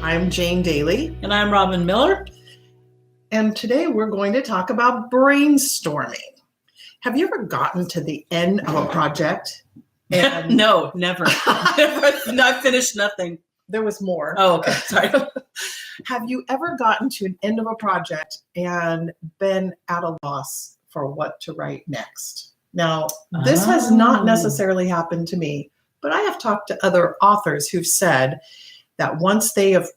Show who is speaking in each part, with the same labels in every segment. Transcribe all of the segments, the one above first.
Speaker 1: I'm Jane Daly.
Speaker 2: And I'm Robynne Miller.
Speaker 1: And today we're going to talk about brainstorming. Have you ever gotten to the end of a project?
Speaker 2: And no, never. Never. No, I finished nothing.
Speaker 1: There was more.
Speaker 2: Oh, okay. Sorry.
Speaker 1: Have you ever gotten to an end of a project and been at a loss for what to write next? Now, this has not necessarily happened to me, but I have talked to other authors who've said that once they have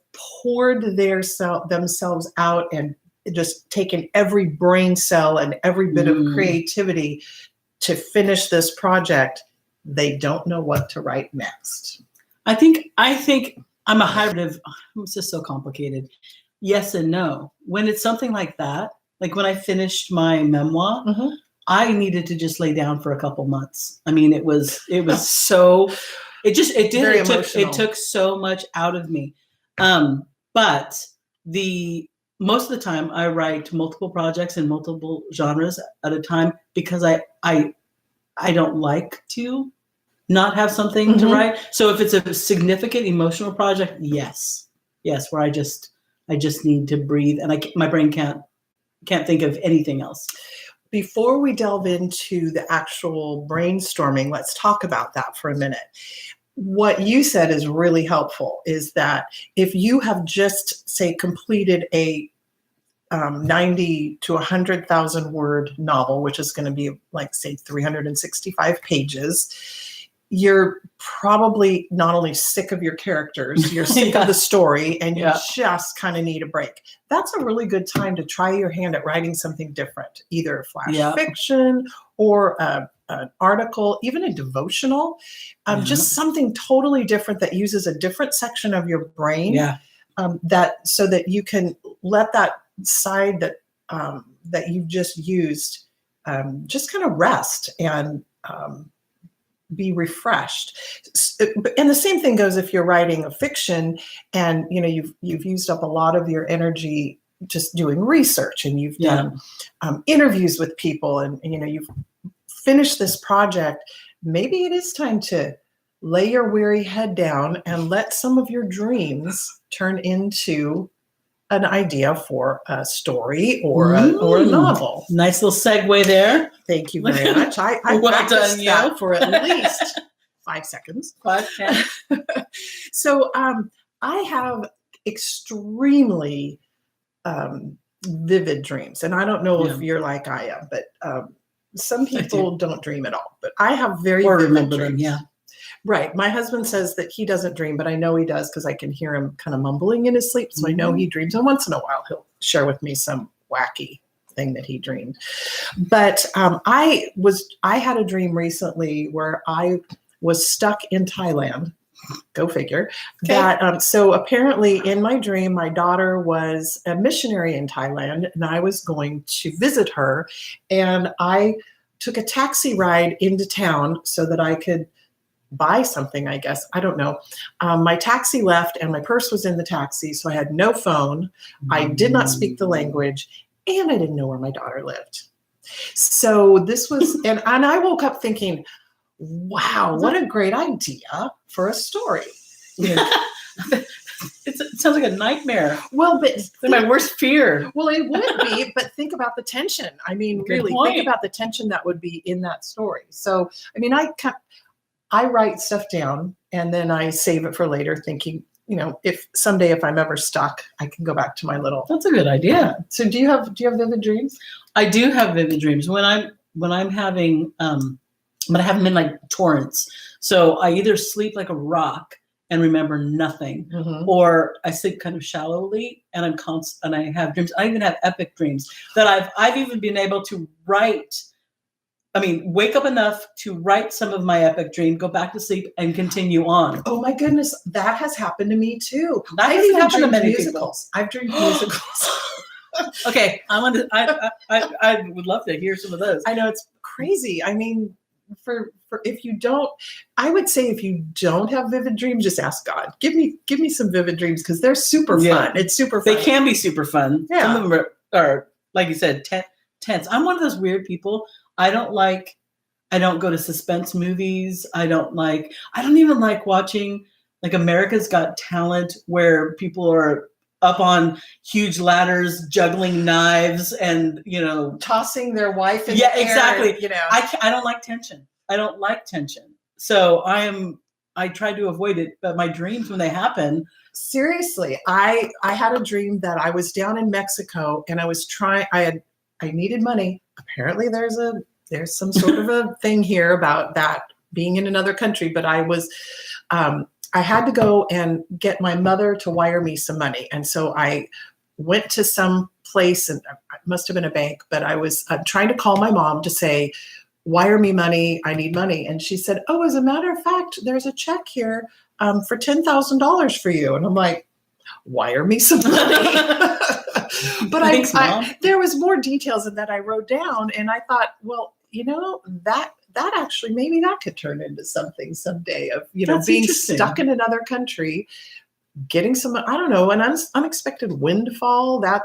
Speaker 1: poured themselves out and just taken every brain cell and every bit of creativity to finish this project, they don't know what to write next.
Speaker 2: I think I'm a hybrid of, it's just so complicated. Yes and no. When it's something like that, like when I finished my memoir, I needed to just lay down for a couple months. I mean, it took so much out of me. But most of the time I write multiple projects in multiple genres at a time because I don't like to not have something to write. So if it's a significant emotional project, yes, where I just need to breathe and my brain can't think of anything else.
Speaker 1: Before we delve into the actual brainstorming, let's talk about that for a minute. What you said is really helpful, is that if you have just, say, completed a 90 to 100,000 word novel, which is going to be like, say, 365 pages, you're probably not only sick of your characters, you're sick of the story, and you just kind of need a break. That's a really good time to try your hand at writing something different, either flash fiction or an article, even a devotional, just something totally different that uses a different section of your brain, so that you can let that side that you've just used just kind of rest and be refreshed. And the same thing goes if you're writing a fiction and you've used up a lot of your energy just doing research, and you've done interviews with people, and you've finished this project. Maybe it is time to lay your weary head down and let some of your dreams turn into an idea for a story or a novel.
Speaker 2: Nice little segue there.
Speaker 1: Thank you very much. I practiced that for at least 5 seconds.
Speaker 2: 5, 10.
Speaker 1: So I have extremely vivid dreams. And I don't know if you're like I am, but some people don't dream at all. But I have very vivid dreams. Right. My husband says that he doesn't dream, but I know he does because I can hear him kind of mumbling in his sleep. So I know he dreams. And once in a while, he'll share with me some wacky thing that he dreamed. But I had a dream recently where I was stuck in Thailand. Go figure. Okay. So apparently in my dream, my daughter was a missionary in Thailand, and I was going to visit her. And I took a taxi ride into town so that I could buy something, I guess. I don't know. My taxi left and my purse was in the taxi. So I had no phone. I did not speak the language, and I didn't know where my daughter lived. So this was, and I woke up thinking, wow, what a great idea for a story.
Speaker 2: It sounds like a nightmare.
Speaker 1: Well, but
Speaker 2: it's my worst fear.
Speaker 1: Well, it would be, but think about the tension. I mean, really think about the tension that would be in that story. So, I mean, I write stuff down and then I save it for later, thinking, if someday if I'm ever stuck, I can go back to my little.
Speaker 2: That's a good idea.
Speaker 1: So do you have vivid dreams?
Speaker 2: I do have vivid dreams when I'm having, but I have them in like torrents. So I either sleep like a rock and remember nothing, or I sleep kind of shallowly and and I have dreams. I even have epic dreams that I've even been able to write. I mean, wake up enough to write some of my epic dream, go back to sleep, and continue on.
Speaker 1: Oh my goodness, that has happened to me too.
Speaker 2: That has happened to many
Speaker 1: musicals. I've dreamed musicals.
Speaker 2: Okay, I would love to hear some of those.
Speaker 1: I know, it's crazy. I mean, for if you don't, I would say if you don't have vivid dreams, just ask God. Give me some vivid dreams because they're super fun. It's super fun.
Speaker 2: They can be super fun.
Speaker 1: Yeah.
Speaker 2: Some of them are like you said, tense. I'm one of those weird people. I I don't go to suspense movies. I don't even like watching like America's Got Talent, where people are up on huge ladders, juggling knives and,
Speaker 1: tossing their wife in
Speaker 2: the
Speaker 1: air,
Speaker 2: exactly. I don't like tension. So I try to avoid it, but my dreams, when they happen.
Speaker 1: Seriously, I had a dream that I was down in Mexico and I was I needed money. Apparently there's some sort of a thing here about that being in another country, but I had to go and get my mother to wire me some money. And so I went to some place, and it must have been a bank, but I was trying to call my mom to say, wire me money, I need money. And she said, oh, as a matter of fact, there's a check here for $10,000 for you. And I'm like, wire me some money. But
Speaker 2: Thanks, Mom.
Speaker 1: There was more details that I wrote down, and I thought, well, that actually, maybe that could turn into something someday of,
Speaker 2: That's
Speaker 1: being stuck in another country, getting some, I don't know, an unexpected windfall that,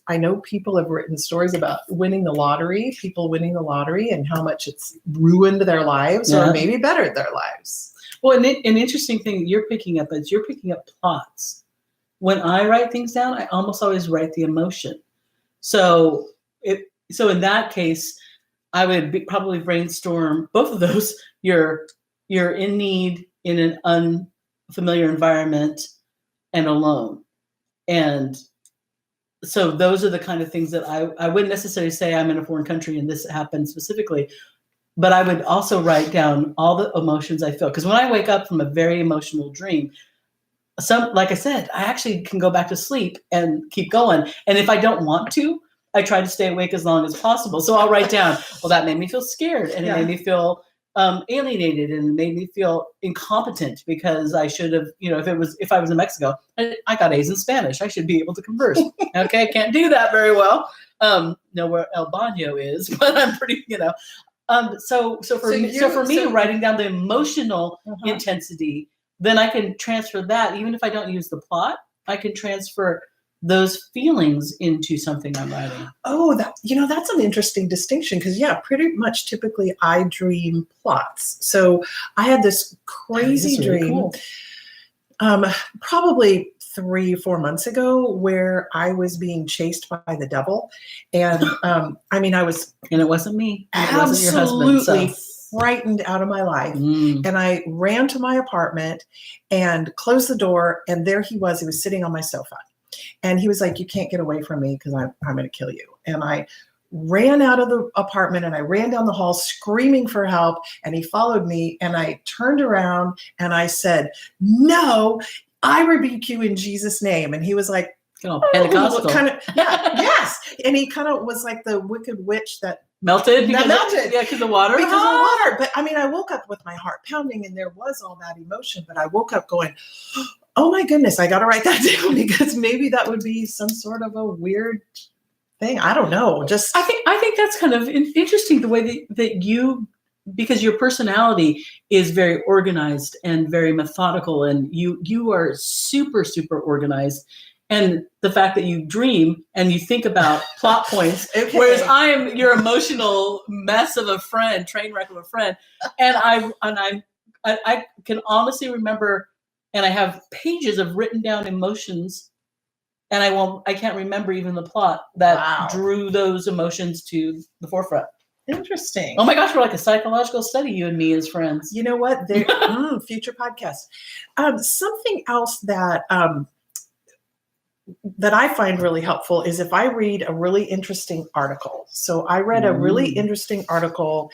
Speaker 1: I know people have written stories about people winning the lottery and how much it's ruined their lives or maybe bettered their lives.
Speaker 2: Well, and an interesting thing you're picking up plots. When I write things down, I almost always write the emotion. So in that case, I would probably brainstorm both of those. You're in need in an unfamiliar environment and alone. And so those are the kind of things that I wouldn't necessarily say I'm in a foreign country and this happened specifically, but I would also write down all the emotions I feel. Because when I wake up from a very emotional dream, like I said, I actually can go back to sleep and keep going. And if I don't want to, I try to stay awake as long as possible. So I'll write down, well, that made me feel scared, and it made me feel alienated, and it made me feel incompetent because I should have, if I was in Mexico, I got A's in Spanish. I should be able to converse. Okay, can't do that very well. Know where El Baño is, but I'm pretty, So for me, writing down the emotional intensity, then I can transfer that. Even if I don't use the plot, I can transfer those feelings into something I'm writing.
Speaker 1: Oh, that's an interesting distinction because pretty much typically I dream plots. So I had this crazy dream, probably 3-4 months ago, where I was being chased by the devil, and I was,
Speaker 2: and it wasn't me,
Speaker 1: absolutely
Speaker 2: it wasn't your husband, so.
Speaker 1: frightened out of my life, and I ran to my apartment and closed the door, and there he was sitting on my sofa. And he was like, you can't get away from me because I'm going to kill you. And I ran out of the apartment and I ran down the hall screaming for help. And he followed me, and I turned around and I said, no, I rebuke you in Jesus' name. And he was like,
Speaker 2: Pentecostal.
Speaker 1: Yes. And he kind of was like the wicked witch that
Speaker 2: melted.
Speaker 1: Because
Speaker 2: of the water.
Speaker 1: Because of water. But I woke up with my heart pounding, and there was all that emotion. But I woke up going, oh my goodness, I got to write that down because maybe that would be some sort of a weird thing. I don't know.
Speaker 2: I think that's kind of interesting, the way that you, because your personality is very organized and very methodical, and you are super, super organized. And the fact that you dream and you think about plot points, whereas I am your emotional mess of a friend, train wreck of a friend, and I can honestly remember. And I have pages of written down emotions, and I can't remember even the plot that drew those emotions to the forefront.
Speaker 1: Interesting.
Speaker 2: Oh my gosh, we're like a psychological study, you and me as friends.
Speaker 1: You know what? Future podcast. Something else that I find really helpful is if I read a really interesting article. So I read a really interesting article.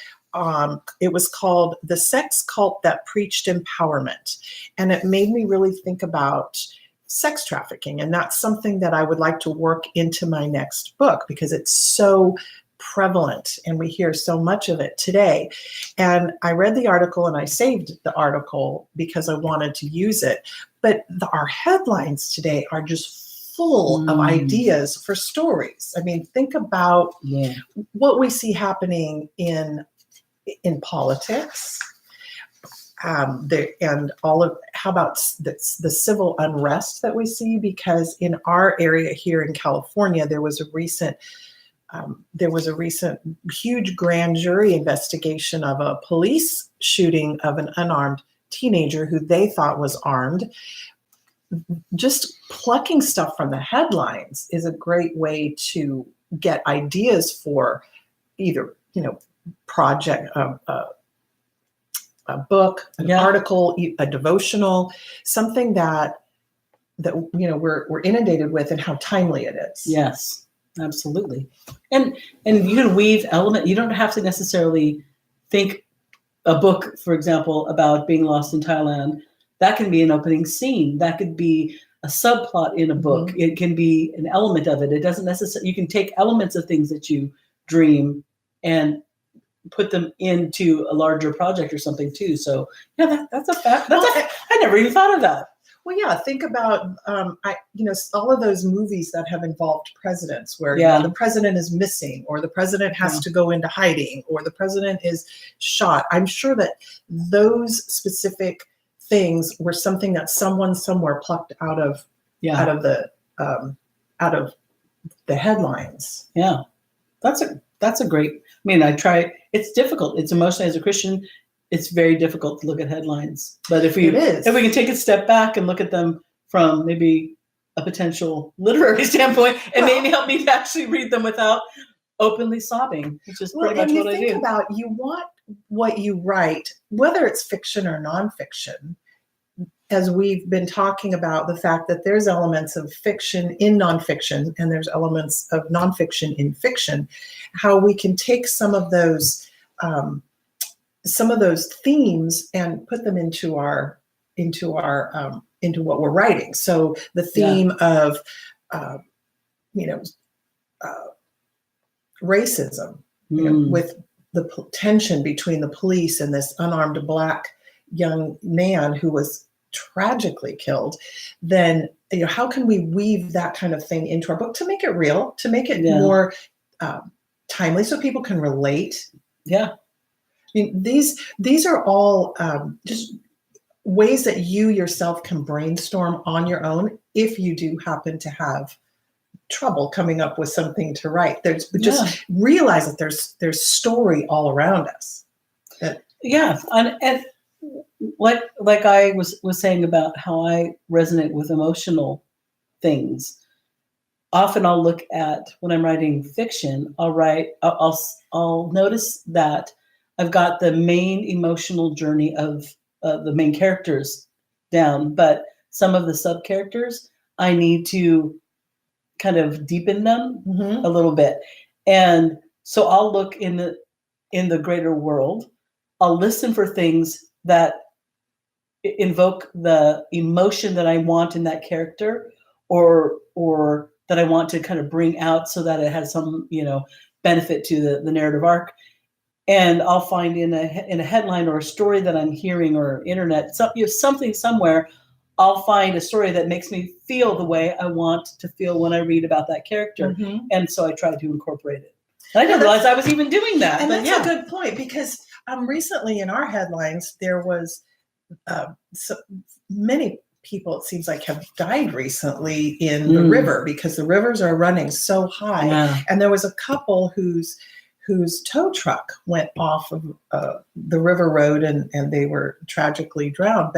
Speaker 1: It was called The Sex Cult That Preached Empowerment. And it made me really think about sex trafficking. And that's something that I would like to work into my next book because it's so prevalent and we hear so much of it today. And I read the article and I saved the article because I wanted to use it. But our headlines today are just full of ideas for stories. I mean, think about what we see happening in politics, and all of, how about the civil unrest that we see? Because in our area here in California, there was a recent there was a recent huge grand jury investigation of a police shooting of an unarmed teenager who they thought was armed. Just plucking stuff from the headlines is a great way to get ideas for either, project, a book, an article, a devotional, something that we're inundated with, and how timely it is.
Speaker 2: Yes, absolutely. And you can weave element. You don't have to necessarily think a book, for example, about being lost in Thailand. That can be an opening scene. That could be a subplot in a book. Mm-hmm. It can be an element of it. It doesn't necessarily. You can take elements of things that you dream and put them into a larger project or something too. So yeah, that's a fact. I never even thought of that.
Speaker 1: Well, yeah, think about all of those movies that have involved presidents where the president is missing, or the president has to go into hiding, or the president is shot. I'm sure that those specific things were something that someone somewhere plucked out of the headlines.
Speaker 2: Yeah, that's a great. I mean, I try. It's difficult. It's emotionally, as a Christian, it's very difficult to look at headlines. But if we can take a step back and look at them from maybe a potential literary standpoint, and maybe help me to actually read them without openly sobbing, which is pretty much what I do.
Speaker 1: Think about, you want what you write, whether it's fiction or nonfiction, as we've been talking about the fact that there's elements of fiction in nonfiction and there's elements of nonfiction in fiction, how we can take some of those themes and put them into what we're writing. So the theme of racism, with the tension between the police and this unarmed Black young man who was tragically killed, then how can we weave that kind of thing into our book to make it real, to make it more timely, so people can relate.
Speaker 2: Yeah.
Speaker 1: I mean, these are all just ways that you yourself can brainstorm on your own if you do happen to have trouble coming up with something to write. Just realize that there's story all around us.
Speaker 2: And like I was saying about how I resonate with emotional things. Often I'll look at, when I'm writing fiction, I'll notice that I've got the main emotional journey of the main characters down, but some of the sub characters, I need to kind of deepen them a little bit. And so I'll look in the greater world. I'll listen for things that invoke the emotion that I want in that character, or that I want to kind of bring out so that it has some, benefit to the narrative arc. And I'll find in a headline or a story that I'm hearing, or internet, something somewhere, I'll find a story that makes me feel the way I want to feel when I read about that character. Mm-hmm. And so I try to incorporate it. And I didn't realize I was even doing that.
Speaker 1: And that's a good point, because recently in our headlines, there was so many people, it seems like, have died recently in the river, because the rivers are running so high. Yeah. And there was a couple whose tow truck went off of the river road, and they were tragically drowned.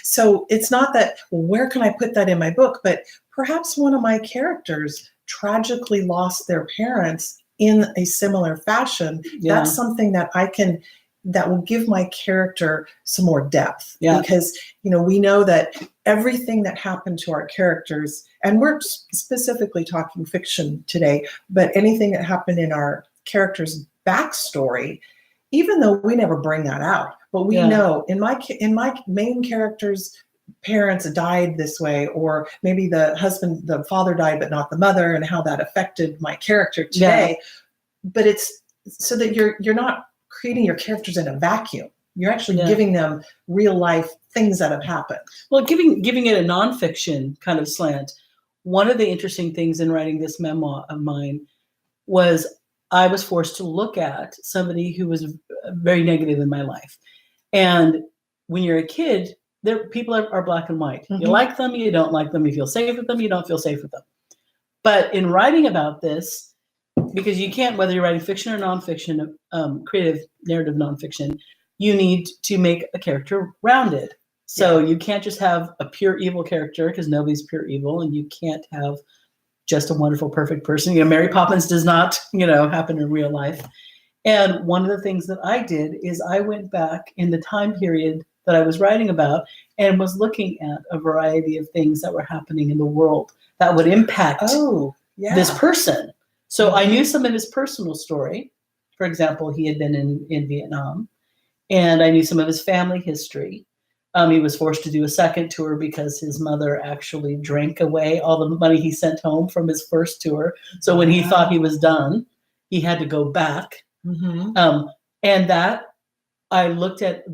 Speaker 1: So it's not that, where can I put that in my book? But perhaps one of my characters tragically lost their parents in a similar fashion. Yeah. That's something that that will give my character some more depth. Yeah. Because, we know that everything that happened to our characters, and we're specifically talking fiction today, but anything that happened in our character's backstory, even though we never bring that out, but we know in my main character's parents died this way, or maybe the father died but not the mother, and how that affected my character today. Yeah. But it's so that you're not creating your characters in a vacuum. You're actually giving them real life things that have happened.
Speaker 2: Well, giving it a nonfiction kind of slant. One of the interesting things in writing this memoir of mine was I was forced to look at somebody who was very negative in my life. And when you're a kid, people are black and white. Mm-hmm. You like them, you don't like them. You feel safe with them, you don't feel safe with them. But in writing about this, because you can't, whether you're writing fiction or nonfiction, creative narrative nonfiction, you need to make a character rounded. So you can't just have a pure evil character, because nobody's pure evil, and you can't have just a wonderful, perfect person. Mary Poppins does not, happen in real life. And one of the things that I did is I went back in the time period that I was writing about and was looking at a variety of things that were happening in the world that would impact this person. So I knew some of his personal story. For example, he had been in Vietnam, and I knew some of his family history. He was forced to do a second tour because his mother actually drank away all the money he sent home from his first tour. So when he thought he was done, he had to go back. And that I looked at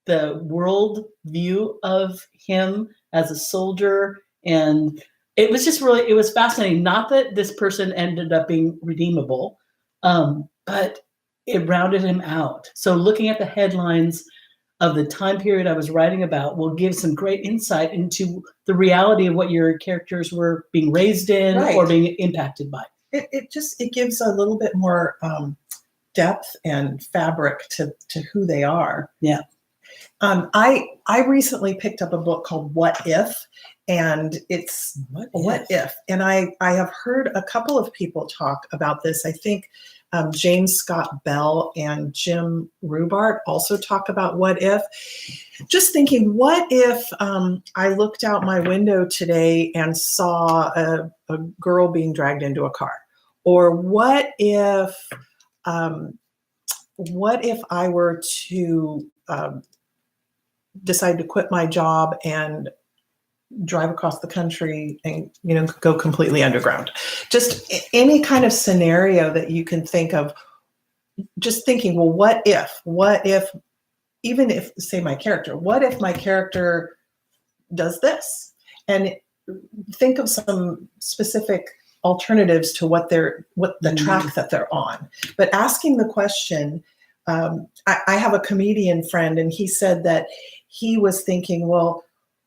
Speaker 2: the world view of him as a soldier, and it was just really, it was fascinating. Not that this person ended up being redeemable, but it rounded him out. So looking at the headlines of the time period I was writing about will give some great insight into the reality of what your characters were being raised in or being impacted by.
Speaker 1: It gives a little bit more depth and fabric to who they are.
Speaker 2: Yeah.
Speaker 1: I recently picked up a book called What If, and it's What If. And I have heard a couple of people talk about this. I think James Scott Bell and Jim Rubart also talk about what if. Just thinking, what if I looked out my window today and saw a girl being dragged into a car? Or what if I were to decide to quit my job and drive across the country and go completely underground? Just any kind of scenario that you can think of. Just thinking, well, what if even if, say, my character, what if my character does this? And think of some specific alternatives to what the track that they're on. But asking the question, I have a comedian friend, and he said that he was thinking, well,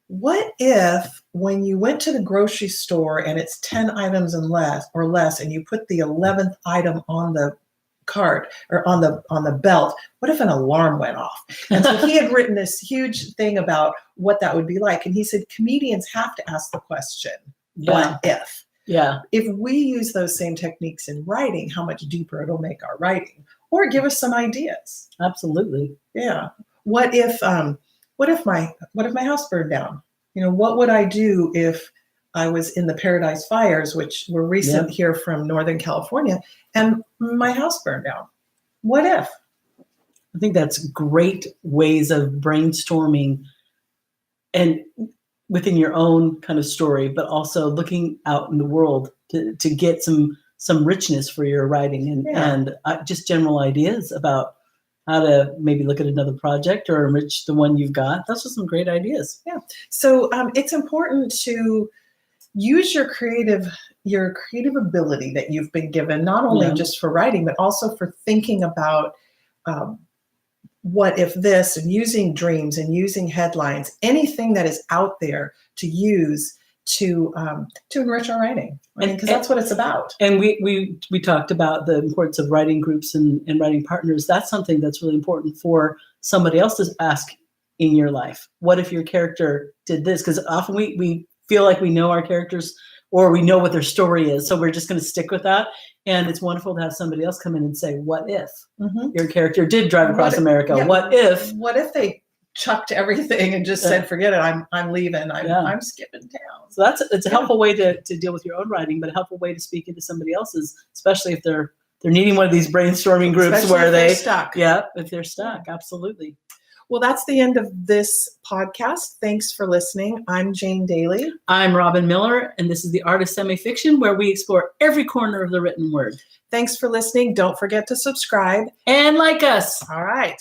Speaker 1: what if when you went to the grocery store and it's 10 items and less, and you put the 11th item on the cart or on the belt, what if an alarm went off? And so he had written this huge thing about what that would be like. And he said, comedians have to ask the question, what if?
Speaker 2: Yeah.
Speaker 1: If we use those same techniques in writing, how much deeper it'll make our writing, or give us some ideas.
Speaker 2: Absolutely.
Speaker 1: Yeah. What if my house burned down? What would I do if I was in the Paradise Fires, which were recent here from Northern California, and my house burned down? What if?
Speaker 2: I think that's great ways of brainstorming and within your own kind of story, but also looking out in the world to get some richness for your writing and just general ideas about how to maybe look at another project or enrich the one you've got. Those are some great ideas.
Speaker 1: Yeah. So it's important to use your creative ability that you've been given, not only just for writing, but also for thinking about what if this, and using dreams and using headlines, anything that is out there to use to enrich our writing, because that's what it's about.
Speaker 2: And we talked about the importance of writing groups and writing partners. That's something that's really important for somebody else to ask in your life. What if your character did this? Because often we feel like we know our characters or we know what their story is, so we're just going to stick with that. And it's wonderful to have somebody else come in and say, what if your character did drive across America?
Speaker 1: Yeah.
Speaker 2: What if
Speaker 1: they chucked everything and just said, forget it, I'm leaving, I'm skipping town?
Speaker 2: So it's a helpful way to deal with your own writing, but a helpful way to speak into somebody else's, especially if they're needing one of these brainstorming groups, especially where they're stuck. Yeah, if they're stuck, absolutely.
Speaker 1: Well, that's the end of this podcast. Thanks for listening. I'm Jane Daly.
Speaker 2: I'm Robynne Miller, and this is The Art of Semi-Fiction, where we explore every corner of the written word.
Speaker 1: Thanks for listening. Don't forget to subscribe.
Speaker 2: And like us.
Speaker 1: All right.